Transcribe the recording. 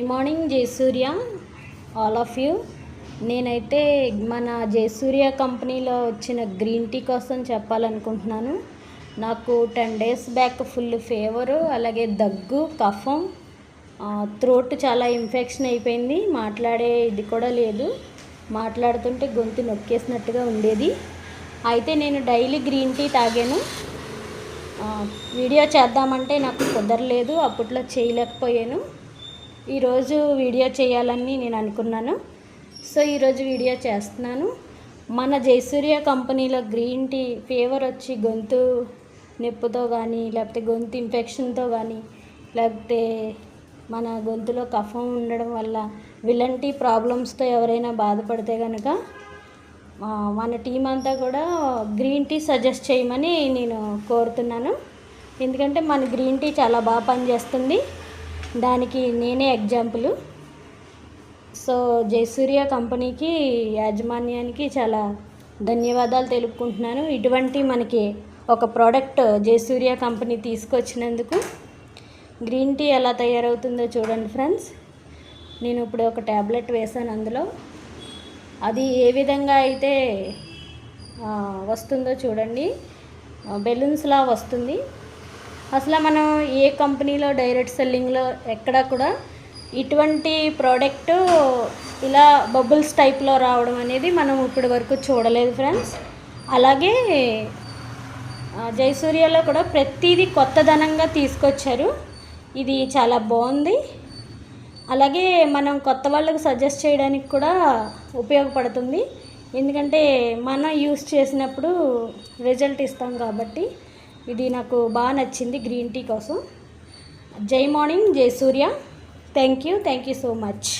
Morning Jayasurya all of you. నేనైతే మన జయసూర్య కంపెనీలో వచ్చిన గ్రీన్ టీ కోసం చెప్పాలనుకుంటున్నాను. నాకు 10 days బ్యాక్ ఫుల్ ఫీవరు, అలాగే దగ్గు, కఫం, థ్రోట్ చాలా ఇన్ఫెక్షన్ అయిపోయింది. మాట్లాడే ఇది కూడా లేదు, మాట్లాడుతుంటే గొంతు నొక్కేసినట్టుగా ఉండేది. అయితే నేను డైలీ గ్రీన్ టీ తాగాను. వీడియో చేద్దామంటే నాకు కుదరలేదు, అప్పట్లో చేయలేకపోయాను. ఈరోజు వీడియో చేయాలని నేను అనుకున్నాను. సో ఈరోజు వీడియో చేస్తున్నాను. మన జయసూర్య కంపెనీలో గ్రీన్ టీ ఫీవర్ వచ్చి గొంతు నొప్పితో కానీ, లేకపోతే గొంతు ఇన్ఫెక్షన్తో కానీ, లేకపోతే మన గొంతులో కఫం ఉండడం వల్ల విలన్ టీ ప్రాబ్లమ్స్తో ఎవరైనా బాధపడితే కనుక మన టీం అంతా కూడా గ్రీన్ టీ సజెస్ట్ చేయమని నేను కోరుతున్నాను. ఎందుకంటే మన గ్రీన్ టీ చాలా బాగా పనిచేస్తుంది, దానికి నేనే ఎగ్జాంపుల్. సో జయసూర్య కంపెనీకి, యాజమాన్యానికి చాలా ధన్యవాదాలు తెలుపుకుంటున్నాను. ఇటువంటి మనకి ఒక ప్రోడక్ట్ జయసూర్య కంపెనీ తీసుకొచ్చినందుకు. గ్రీన్ టీ ఎలా తయారవుతుందో చూడండి ఫ్రెండ్స్. నేను ఇప్పుడు ఒక ట్యాబ్లెట్ వేసాను, అందులో అది ఏ విధంగా అయితే వస్తుందో చూడండి. బెలూన్స్లా వస్తుంది. అసలు మనం ఏ కంపెనీలో డైరెక్ట్ సెల్లింగ్లో ఎక్కడా కూడా ఇటువంటి ప్రోడక్ట్ ఇలా బబుల్స్ టైప్లో రావడం అనేది మనం ఇప్పటి వరకు చూడలేదు ఫ్రెండ్స్. అలాగే జయసూర్యలో కూడా ప్రతిదీ కొత్తదనంగా తీసుకొచ్చారు. ఇది చాలా బాగుంది. అలాగే మనం కొత్త వాళ్ళకి సజెస్ట్ చేయడానికి కూడా ఉపయోగపడుతుంది. ఎందుకంటే మనం యూస్ చేసినప్పుడు రిజల్ట్ ఇస్తాం కాబట్టి ఇది నాకు బాగా నచ్చింది గ్రీన్ టీ కోసం. జై morning Jayasurya. Thank you so much.